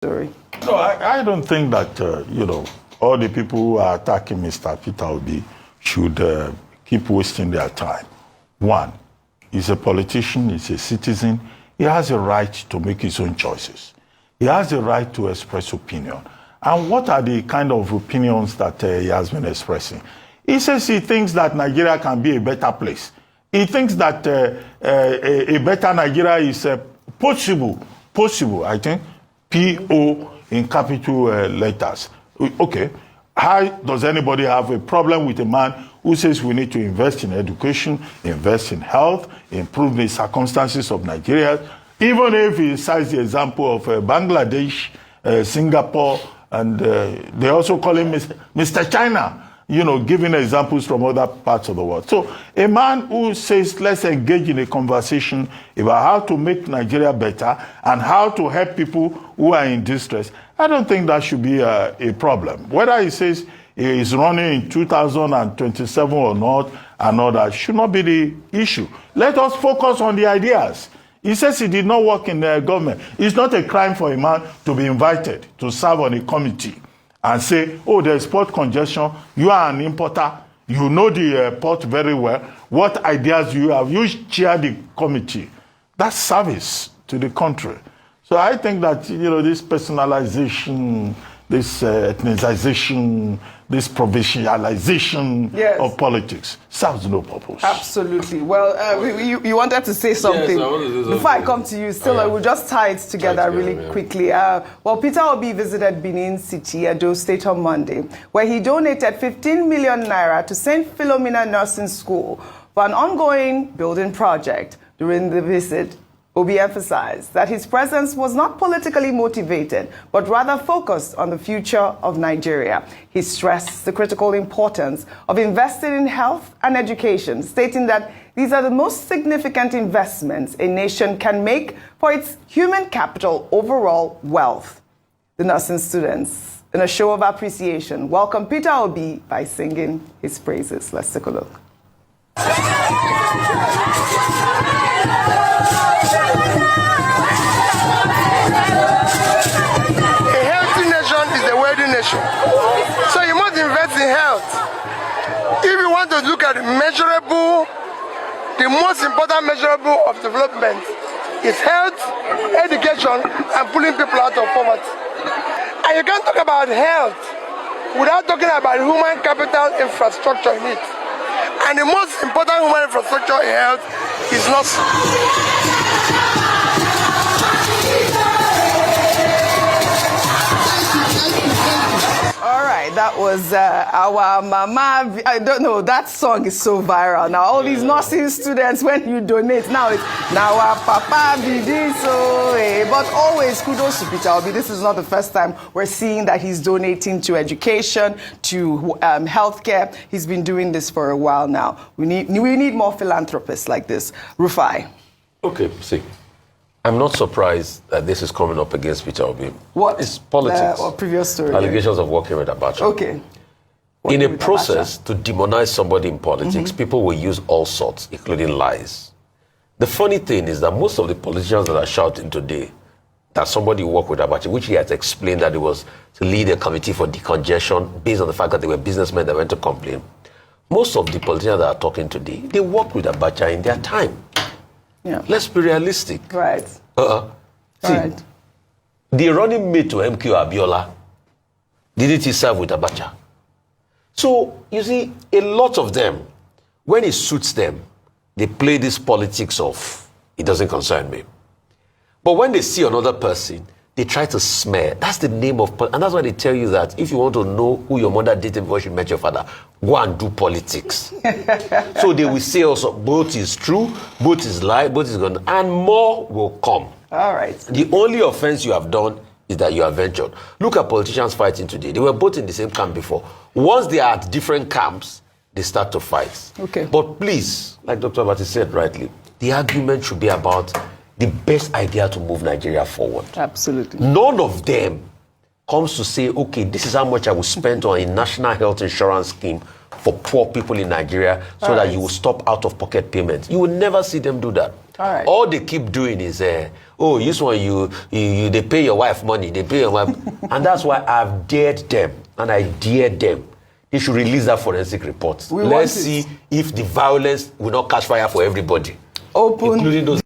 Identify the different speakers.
Speaker 1: Sorry.
Speaker 2: No, I don't think that, all the people who are attacking Mr. Peter Obi should keep wasting their time. One, he's a politician, he's a citizen. He has a right to make his own choices. He has a right to express opinion. And what are the kind of opinions that he has been expressing? He says he thinks that Nigeria can be a better place. He thinks that a better Nigeria is possible, I think, P-O in capital letters. Okay, how does anybody have a problem with a man who says we need to invest in education, invest in health, improve the circumstances of Nigeria, even if he cites the example of Bangladesh, Singapore, and they also call him Mr. China, giving examples from other parts of the world. So a man who says, let's engage in a conversation about how to make Nigeria better and how to help people who are in distress, I don't think that should be a problem. Whether he says he is running in 2027 or not, and all that should not be the issue. Let us focus on the ideas. He says he did not work in the government. It's not a crime for a man to be invited to serve on a committee and say, oh, there's port congestion, you are an importer, you know the port very well, what ideas do you have? You chair the committee. That's service to the country. So I think that, this personalization, this ethnicization, this provincialization of politics serves no purpose.
Speaker 1: Absolutely. Well, you wanted to say something.
Speaker 3: Yes, I want to say something.
Speaker 1: Before I come to you, still, we'll just tie it together really quickly. Well, Peter Obi visited Benin City, Edo State on Monday, where he donated 15 million naira to St. Philomena Nursing School for an ongoing building project. During the visit, Obi emphasized that his presence was not politically motivated, but rather focused on the future of Nigeria. He stressed the critical importance of investing in health and education, stating that these are the most significant investments a nation can make for its human capital overall wealth. The nursing students, in a show of appreciation, welcomed Peter Obi by singing his praises. Let's take a look.
Speaker 4: So you must invest in health. If you want to look at measurable, the most important measurable of development is health, education, and pulling people out of poverty. And you can't talk about health without talking about human capital infrastructure in it. And the most important human infrastructure in health is nursing.
Speaker 1: That was our mama. I don't know, that song is so viral now. All these nursing students, when you donate, now it's now our papa be this, but always kudos to Peter Obi. This is not the first time we're seeing that he's donating to education, to healthcare. He's been doing this for a while now. We need more philanthropists like this. Rufai.
Speaker 3: Okay, see. I'm not surprised that this is coming up against Peter Obi.
Speaker 1: What?
Speaker 3: It's politics.
Speaker 1: Or previous story.
Speaker 3: Allegations of working with Abacha.
Speaker 1: Okay.
Speaker 3: In a process to demonize somebody in politics, people will use all sorts, including lies. The funny thing is that most of the politicians that are shouting today that somebody worked with Abacha, which he has explained that it was to lead a committee for decongestion based on the fact that they were businessmen that went to complain. Most of the politicians that are talking today, they worked with Abacha in their time.
Speaker 1: Yeah.
Speaker 3: Let's be realistic.
Speaker 1: Right.
Speaker 3: See,
Speaker 1: right.
Speaker 3: The running mate to MQ Abiola, didn't he serve with Abacha? So, you see, a lot of them, when it suits them, they play this politics of, it doesn't concern me. But when they see another person, they try to smear. That's the name of, and that's why they tell you that if you want to know who your mother dated before she met your father, go and do politics. So they will say also, both is true, both is lie, both is gone, and more will come.
Speaker 1: All right.
Speaker 3: The only offense you have done is that you have ventured. Look at politicians fighting today. They were both in the same camp before. Once they are at different camps, they start to fight.
Speaker 1: Okay.
Speaker 3: But please, like Dr. Abati said rightly, the argument should be about the best idea to move Nigeria forward.
Speaker 1: Absolutely.
Speaker 3: None of them comes to say, okay, this is how much I will spend on a national health insurance scheme for poor people in Nigeria so that you will stop out-of-pocket payments. You will never see them do that.
Speaker 1: All right.
Speaker 3: All they keep doing is, oh, this one they pay your wife money, they pay your wife, and that's why I've dared them, and I dare them. They should release that forensic report. Let's see if the violence will not catch fire for everybody,
Speaker 1: Open.
Speaker 3: including those.